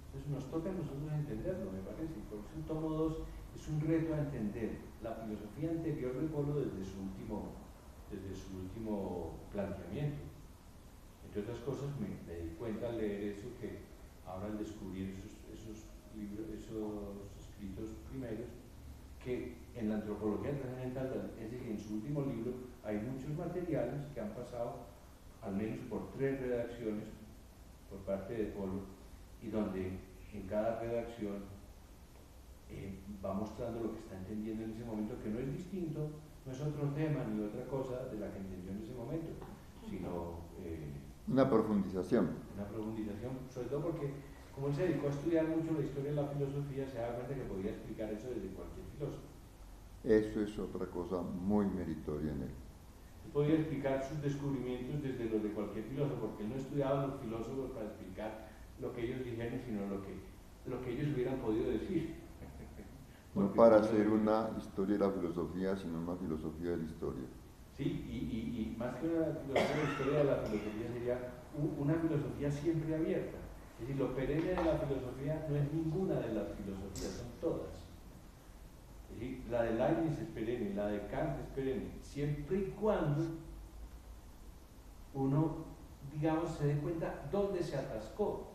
Speaker 1: Entonces nos toca a nosotros entenderlo, me parece, y por eso el tomo 2 es un reto a entender la filosofía anterior de Polo desde su planteamiento. Entre otras cosas, me di cuenta al leer eso que ahora al descubrir esos libros, esos escritos primeros, que en la antropología trascendental, es decir, en su último libro, hay muchos materiales que han pasado al menos por 3 redacciones por parte de Polo, y donde en cada redacción va mostrando lo que está entendiendo en ese momento, que no es distinto, no es otro tema ni otra cosa de la que entendió en ese momento, sino
Speaker 2: una profundización.
Speaker 1: Una profundización, sobre todo porque, como él se dedicó a estudiar mucho la historia de la filosofía, se da cuenta que podía explicar eso desde cualquier filósofo.
Speaker 2: Eso es otra cosa muy meritoria en él.
Speaker 1: Podía explicar sus descubrimientos desde los de cualquier filósofo, porque él no estudiaba a los filósofos para explicar lo que ellos dijeron, sino lo que ellos hubieran podido decir.
Speaker 2: No para hacer una historia de la filosofía, sino una filosofía de la historia.
Speaker 1: Sí, y más que una filosofía de la historia de la filosofía sería una filosofía siempre abierta. Es decir, lo perenne de la filosofía no es ninguna de las filosofías, son todas. Es decir, la de Leibniz es perenne, la de Kant es perenne, siempre y cuando uno, digamos, se dé cuenta dónde se atascó.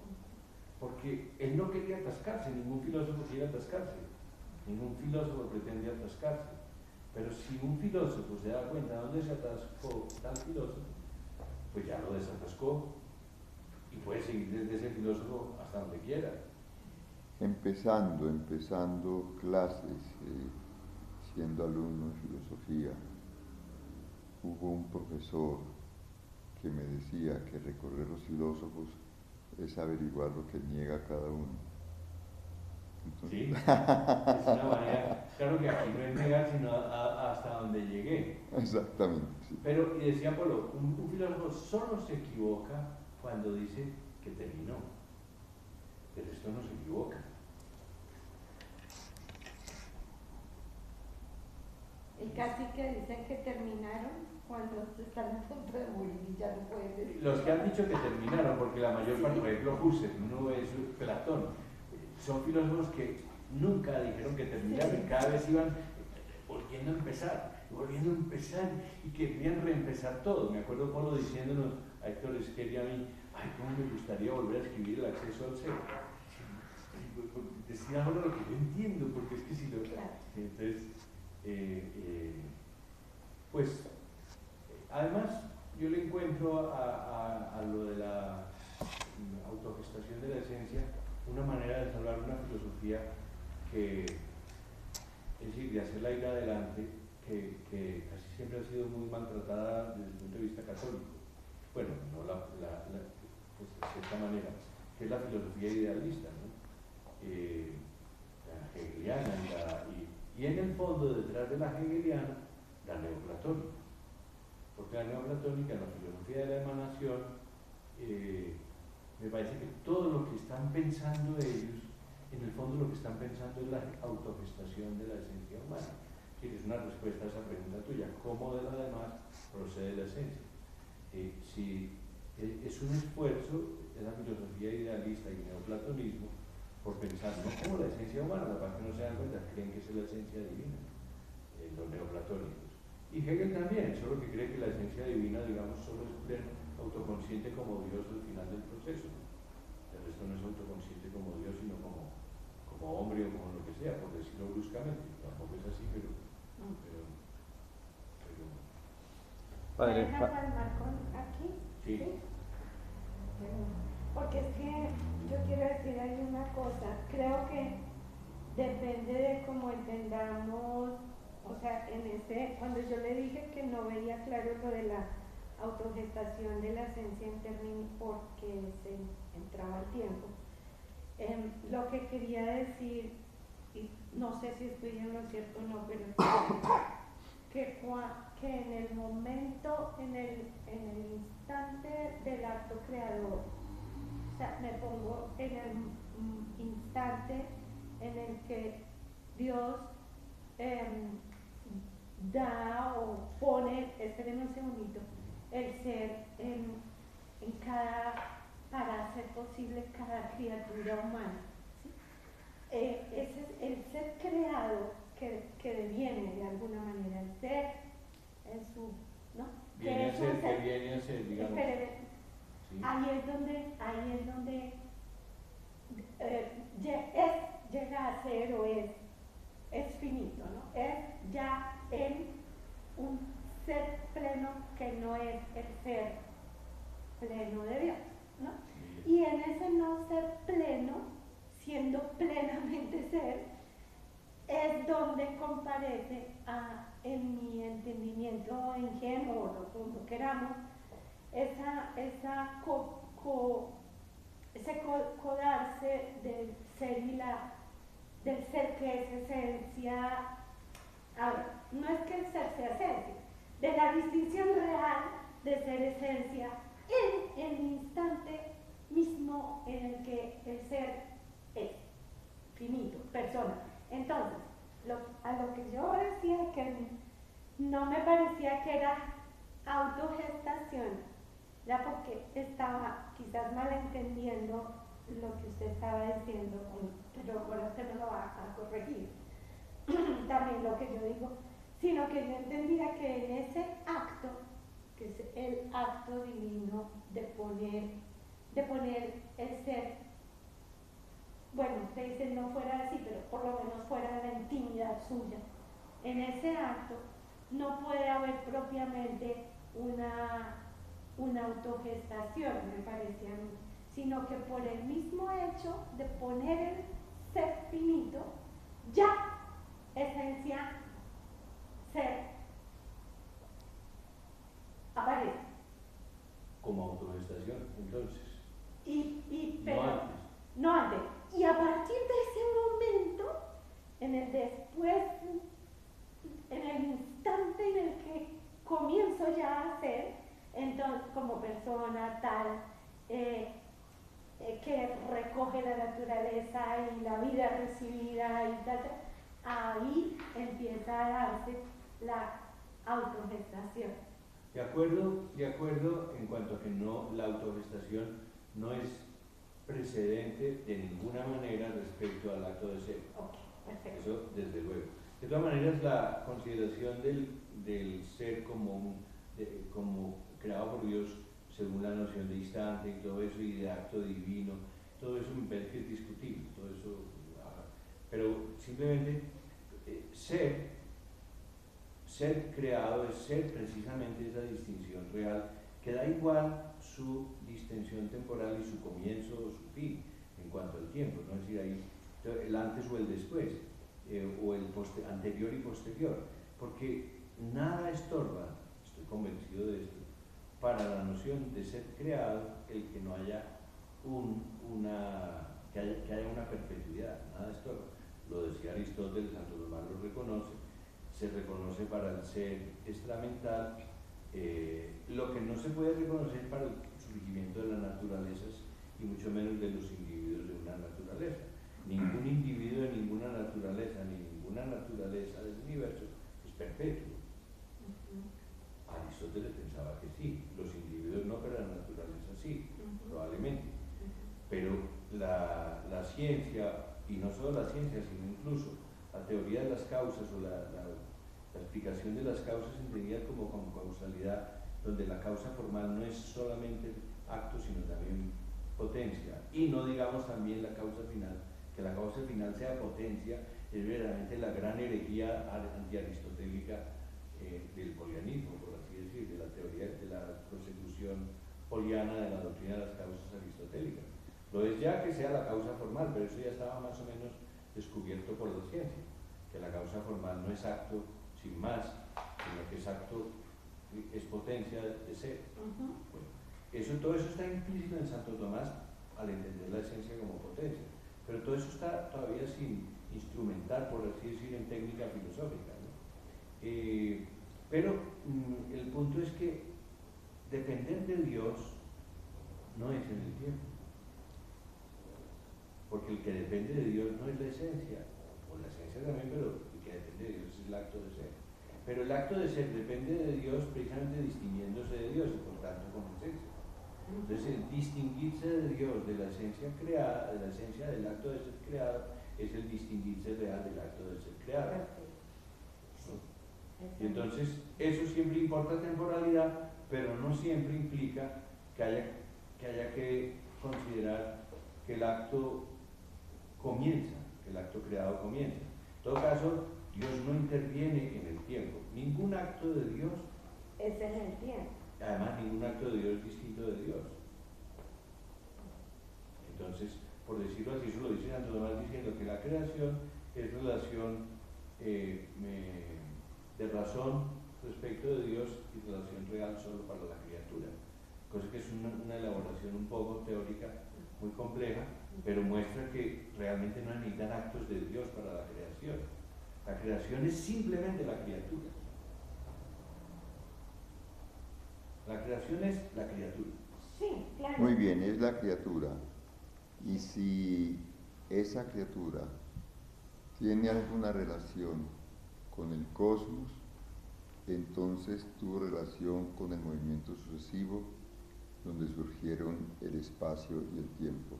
Speaker 1: Porque él no quería atascarse, ningún filósofo quiere atascarse, ningún filósofo pretende atascarse. Pero si un filósofo se da cuenta dónde se atascó tal filósofo, pues ya lo desatascó y puede seguir desde ese filósofo hasta donde quiera.
Speaker 2: Empezando clases, siendo alumno de filosofía, hubo un profesor que me decía que recorrer los filósofos es averiguar lo que niega cada uno. Entonces,
Speaker 1: sí, es una manera, claro que aquí no es negar, sino hasta donde llegué.
Speaker 2: Exactamente, sí.
Speaker 1: Pero, y decía Polo, un filósofo solo se equivoca cuando dice que terminó, pero esto no se equivoca.
Speaker 5: Y casi que dicen que terminaron cuando están a punto de morir y ya no pueden decir.
Speaker 1: Los que han dicho que terminaron, porque la mayor parte, por ejemplo, Husserl, uno es Platón, son filósofos que nunca dijeron que terminaron, y cada vez iban volviendo a empezar, y querían reempezar todo. Me acuerdo Polo diciéndonos a Héctor Esquer y a mí, ay, cómo me gustaría volver a escribir El acceso al ser. Decir ahora lo que yo entiendo, porque es que si lo...
Speaker 5: Claro.
Speaker 1: Entonces, pues, además, yo le encuentro a lo de la autogestación de la esencia una manera de salvar una filosofía que, es decir, de hacerla ir adelante, que casi siempre ha sido muy maltratada desde el punto de vista católico. Bueno, no pues de cierta manera, que es la filosofía idealista, ¿no? La hegeliana y en el fondo, detrás de la hegeliana, la neoplatónica. Porque la neoplatónica, en la filosofía de la emanación, me parece que todo lo que están pensando ellos, en el fondo lo que están pensando es la autogestación de la esencia humana. Es una respuesta a esa pregunta tuya, ¿cómo de lo demás procede la esencia? Si es un esfuerzo de la filosofía idealista y neoplatonismo por pensar no como la esencia humana, la parte que no se dan cuenta, creen que es la esencia divina, los neoplatónicos. Y Hegel también, solo que cree que la esencia divina, digamos, solo es pleno autoconsciente como Dios al final del proceso. El resto no es autoconsciente como Dios, sino como hombre o como lo que sea, por decirlo bruscamente. Tampoco es así, pero
Speaker 3: Padre,
Speaker 5: ¿Me deja palmar con aquí?
Speaker 1: sí.
Speaker 5: Porque es que yo quiero decir ahí una cosa, creo que depende de cómo entendamos, o sea, cuando yo le dije que no veía claro lo de la autogestación de la esencia en términos porque se entraba el tiempo, lo que quería decir, y no sé si estoy en lo cierto o no, pero que en el momento, en el instante del acto creador, o sea, me pongo en el instante en el que Dios da o pone, espérenme un segundito, el ser en para hacer posible cada criatura humana. ¿Sí? Ese es el ser creado que deviene de alguna manera, el ser en su, ¿no?
Speaker 1: Viene a ser ser, digamos.
Speaker 5: Espéreme.
Speaker 1: ¿Sí?
Speaker 5: Ahí es donde llega a ser o es finito, ¿no? Es ya en un ser pleno que no es el ser pleno de Dios, ¿no? Y en ese no ser pleno, siendo plenamente ser, es donde comparece en mi entendimiento ingenuo, o como queramos, ese codarse del ser del ser que es esencia. A ver, no es que el ser sea esencia, de la distinción real de ser esencia en el instante mismo en el que el ser es finito, persona. Entonces, a lo que yo decía que no me parecía que era autogestación, ya porque estaba quizás malentendiendo lo que usted estaba diciendo, pero ahora usted me lo va a corregir. También lo que yo digo, sino que yo entendía que en ese acto, que es el acto divino de poner el ser, bueno, usted dice no fuera así, pero por lo menos fuera de la intimidad suya, en ese acto no puede haber propiamente una autogestación, me parecía a mí, sino que por el mismo hecho de poner el ser finito, ya esencia ser aparece.
Speaker 1: Como autogestación, entonces.
Speaker 5: Pero,
Speaker 1: no antes.
Speaker 5: No antes. Y a partir de ese momento, en el después, en el instante en el que comienzo ya a ser, entonces como persona tal, que recoge la naturaleza y la vida recibida y tal, ahí empieza a darse la autogestación.
Speaker 1: De acuerdo en cuanto a que no, la autogestación no es precedente de ninguna manera respecto al acto de ser.
Speaker 5: Ok, perfecto.
Speaker 1: Eso desde luego. De todas maneras, la consideración del ser como creado por Dios según la noción de instante y todo eso, y de acto divino, todo eso me parece que es discutible, todo eso, pero simplemente ser creado es ser precisamente esa distinción real, que da igual su distensión temporal y su comienzo o su fin en cuanto al tiempo, ¿no? Es decir, ahí el antes o el después, o el anterior y posterior, porque nada estorba, estoy convencido de esto, para la noción de ser creado el que no haya que haya una perpetuidad, nada estorba. Lo decía Aristóteles, Santo Tomás lo reconoce, se reconoce para el ser extramental, lo que no se puede reconocer para el surgimiento de las naturalezas y mucho menos de los individuos de una naturaleza. Ningún individuo de ninguna naturaleza, ni ninguna naturaleza del universo es perpetuo. Aristóteles pensaba que sí, los individuos no, pero la naturaleza sí, probablemente. Pero la ciencia, y no solo la ciencia, sino incluso la teoría de las causas o la explicación de las causas entendida como causalidad, donde la causa formal no es solamente acto, sino también potencia, y no digamos también la causa final, que la causa final sea potencia, es verdaderamente la gran herejía antiaristotélica del polianismo, por así decir, de la teoría de la prosecución poliana de la doctrina de las causas aristotélicas. Lo es ya que sea la causa formal, pero eso ya estaba más o menos descubierto por la ciencia, que la causa formal no es acto sin más, sino que es acto, es potencia de ser. Bueno, todo eso está implícito en Santo Tomás al entender la esencia como potencia, pero todo eso está todavía sin instrumentar, por así decir, en técnica filosófica, ¿no? Pero el punto es que depender de Dios no es en el tiempo, porque el que depende de Dios no es la esencia, o la esencia también, pero el que depende de Dios es el acto de ser. Pero el acto de ser depende de Dios precisamente distinguiéndose de Dios y por tanto con esencia. Entonces el distinguirse de Dios, de la esencia creada, de la esencia del acto de ser creado, es el distinguirse real del acto de ser creado.
Speaker 5: Sí.
Speaker 1: Y entonces eso siempre importa temporalidad, pero no siempre implica que haya que considerar que el acto comienza, que el acto creado comienza. En todo caso, Dios no interviene en el tiempo. Ningún acto de Dios
Speaker 5: es en el tiempo.
Speaker 1: Además, ningún acto de Dios es distinto de Dios. Entonces, por decirlo así, eso lo dice Santo Tomás diciendo que la creación es relación de razón respecto de Dios y relación real solo para la criatura. Cosa que es una elaboración un poco teórica muy compleja, pero muestra que realmente no necesitan actos de Dios para la creación. La creación es simplemente la criatura. La creación es la criatura.
Speaker 5: Sí, claro.
Speaker 2: Muy bien, es la criatura. Y si esa criatura tiene alguna relación con el cosmos, entonces tuvo relación con el movimiento sucesivo, donde surgieron el espacio y el tiempo.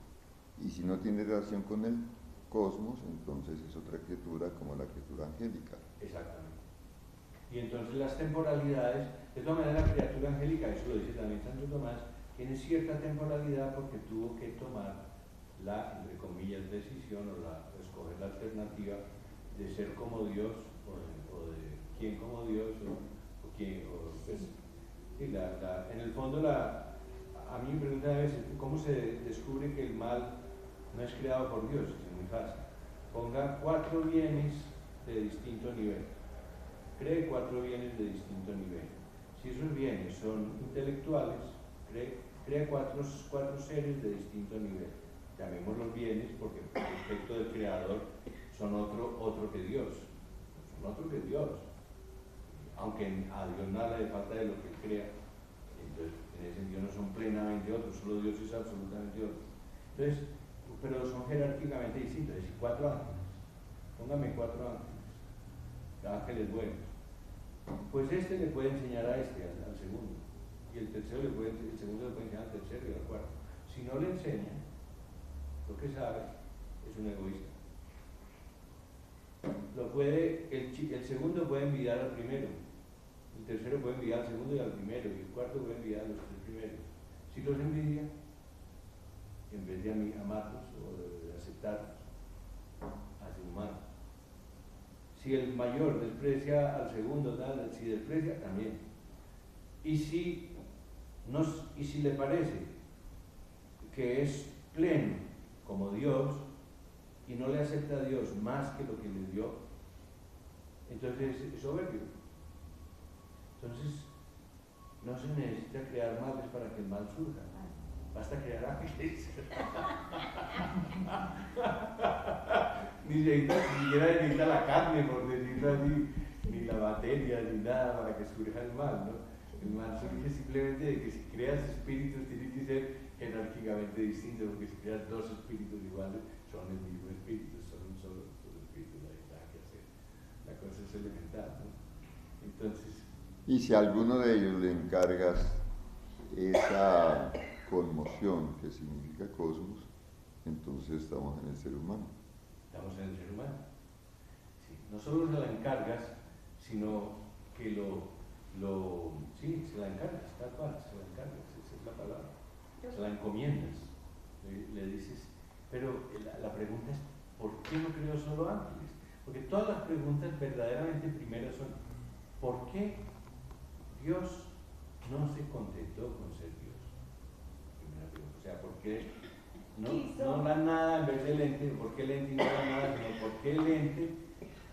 Speaker 2: Y si no tiene relación con el cosmos, entonces es otra criatura como la criatura angélica.
Speaker 1: Exactamente. Y entonces las temporalidades, de todas maneras la criatura angélica, eso lo dice también Santo Tomás, tiene cierta temporalidad porque tuvo que tomar la, entre comillas, decisión o escoger la alternativa de ser como Dios o de quién como Dios o quién, pues, sí, en el fondo a mí me preguntan a veces cómo se descubre que el mal no es creado por Dios. Es muy fácil. Ponga 4 bienes de distinto nivel. Cree 4 bienes de distinto nivel. Si esos bienes son intelectuales, crea 4 seres de distinto nivel. Llamémoslos bienes porque respecto del creador son otro que Dios. Son otro que Dios. Aunque a Dios nada le falta de lo que él crea. Entonces, en ese sentido no son plenamente otros, solo Dios es absolutamente otro. Entonces, pero son jerárquicamente distintos. Es decir, 4 ángeles. Póngame 4 ángeles buenos. Pues este le puede enseñar a este, al segundo. Y el segundo le puede enseñar al tercero y al cuarto. Si no le enseña, lo que sabe es un egoísta. El segundo puede envidiar al primero, el tercero puede envidiar al segundo y al primero, y el cuarto puede envidiar a los 3 primeros. Si los envidia, en vez de amarlos o de aceptarlos, hace un mal. Si el mayor desprecia al segundo, si desprecia, también. Y si le parece que es pleno como Dios y no le acepta a Dios más que lo que le dio, entonces es soberbio. Entonces no se necesita crear males para que el mal surja, basta crear ángeles. Ni siquiera necesita la carne, por decirlo así, ni la materia, ni nada para que surja el mal, ¿no? El mal surge simplemente de que si creas espíritus tienen que ser jerárquicamente distintos, porque si creas 2 espíritus iguales son el mismo espíritu, son un solo espíritu, no hay nada que hacer. La cosa es elemental, ¿no? Entonces,
Speaker 2: Y si a alguno de ellos le encargas esa conmoción que significa cosmos, entonces estamos en el ser humano.
Speaker 1: estamos en el ser humano. Sí, no solo se la encargas, sino que sí, se la encargas, tal cual, se la encargas, esa es la palabra. Se la encomiendas, le dices, pero la pregunta es, ¿por qué no creó solo ángeles? Porque todas las preguntas verdaderamente primeras son, ¿por qué Dios no se contentó con ser Dios? Primera pregunta, o sea, ¿por qué no la nada en vez del ente? ¿Por qué el ente y no la nada? Sino ¿por qué el ente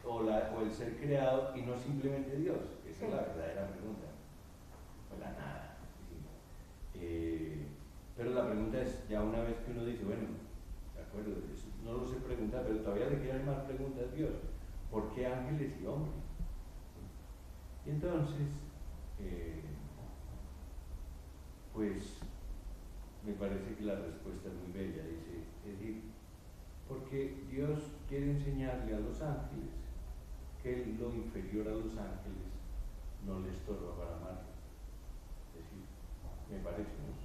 Speaker 1: o el ser creado y no simplemente Dios? Esa es la verdadera pregunta. O la nada. Pero la pregunta es, ya una vez que uno dice, bueno, de acuerdo, no lo sé preguntar, pero todavía le quedan más preguntas a Dios. ¿Por qué ángeles y hombres? Y entonces, pues, me parece que la respuesta es muy bella. Dice, es decir, porque Dios quiere enseñarle a los ángeles que lo inferior a los ángeles no les estorba para amar. Es decir, me parece, ¿no?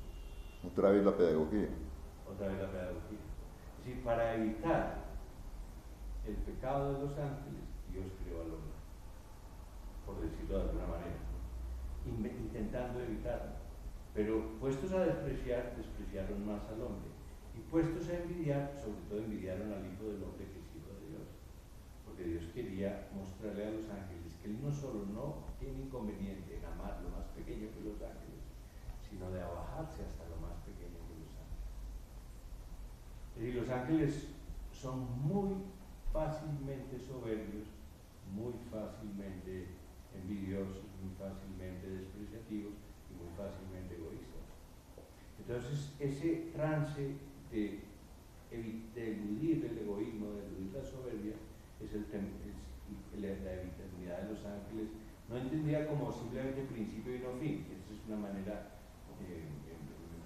Speaker 2: Otra vez la pedagogía.
Speaker 1: Otra vez la pedagogía. Es decir, para evitar el pecado de los ángeles, Dios creó al hombre. por decirlo de alguna manera, intentando evitarlo. Pero puestos a despreciar, despreciaron más al hombre. Y puestos a envidiar, sobre todo envidiaron al Hijo del Hombre, que es Hijo de Dios. Porque Dios quería mostrarle a los ángeles que Él no solo no tiene inconveniente en amar lo más pequeño que los ángeles, sino de abajarse hasta lo más pequeño que los ángeles. Es decir, los ángeles son muy fácilmente soberbios, muy fácilmente envidiosos, muy fácilmente despreciativos y muy fácilmente egoístas. Entonces, ese trance de eludir el egoísmo, de eludir la soberbia, es la evitabilidad de los ángeles, no entendida como simplemente principio y no fin. Esa es una manera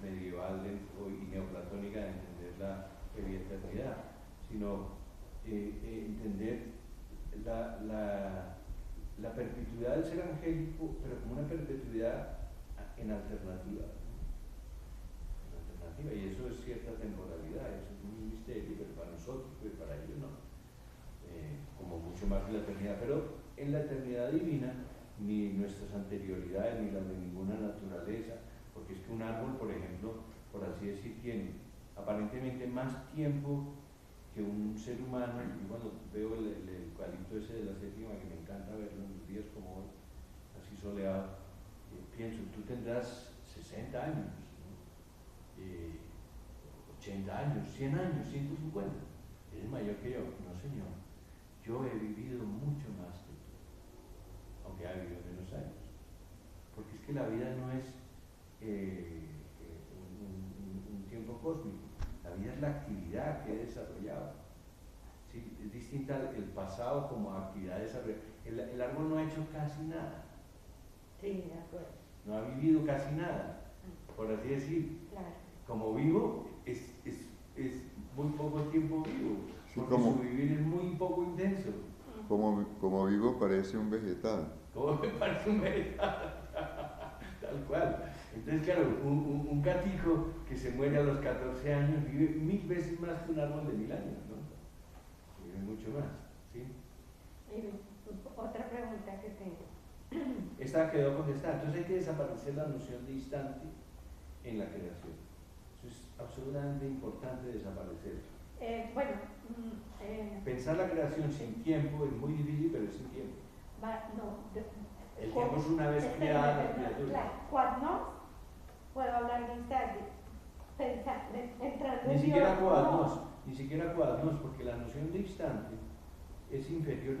Speaker 1: medieval y neoplatónica de entender la evitabilidad, sino entender la perpetuidad del ser angélico, pero como una perpetuidad en alternativa. Y eso es cierta temporalidad, eso es un misterio, pero para nosotros, pues para ellos no. Como mucho más que la eternidad, pero en la eternidad divina, ni nuestras anterioridades, ni las de ninguna naturaleza, porque es que un árbol, por ejemplo, por así decir, tiene aparentemente más tiempo que un ser humano. Yo cuando veo el eucalipto ese de la séptima, que me encanta verlo en los días como hoy, así soleado, pienso, tú tendrás 60 años, ¿no? 80 años, 100 años, 150, eres mayor que yo. No, señor, yo he vivido mucho más que tú, aunque ha vivido menos años, porque es que la vida no es un tiempo cósmico, la vida es la actividad que he desarrollado. ¿Sí? Es distinta el pasado como actividad desarrollada. El árbol no ha hecho casi nada.
Speaker 5: Sí, de acuerdo.
Speaker 1: No ha vivido casi nada, por así decir.
Speaker 5: Claro.
Speaker 1: Como vivo, es muy poco tiempo vivo,
Speaker 2: Sí,
Speaker 1: porque su vivir es muy poco intenso.
Speaker 2: Como vivo parece un vegetal.
Speaker 1: Como me parece un vegetal, tal cual. Entonces, claro, un gatico que se muere a los 14 años vive 1000 veces más que un árbol de 1000 años, ¿no? Vive mucho más, ¿sí?
Speaker 5: Y otra pregunta que tengo.
Speaker 1: Esta quedó contestada. Entonces hay que desaparecer la noción de instante en la creación. Eso es absolutamente importante desaparecer. Pensar la creación sin tiempo es muy difícil, pero es sin tiempo. El tiempo es una vez creada la criatura.
Speaker 5: Claro, cuando puedo hablar de instante, entrando
Speaker 1: Ni
Speaker 5: en
Speaker 1: siquiera
Speaker 5: Dios,
Speaker 1: cuadnos, ni siquiera cuadnos, porque la noción de instante es inferior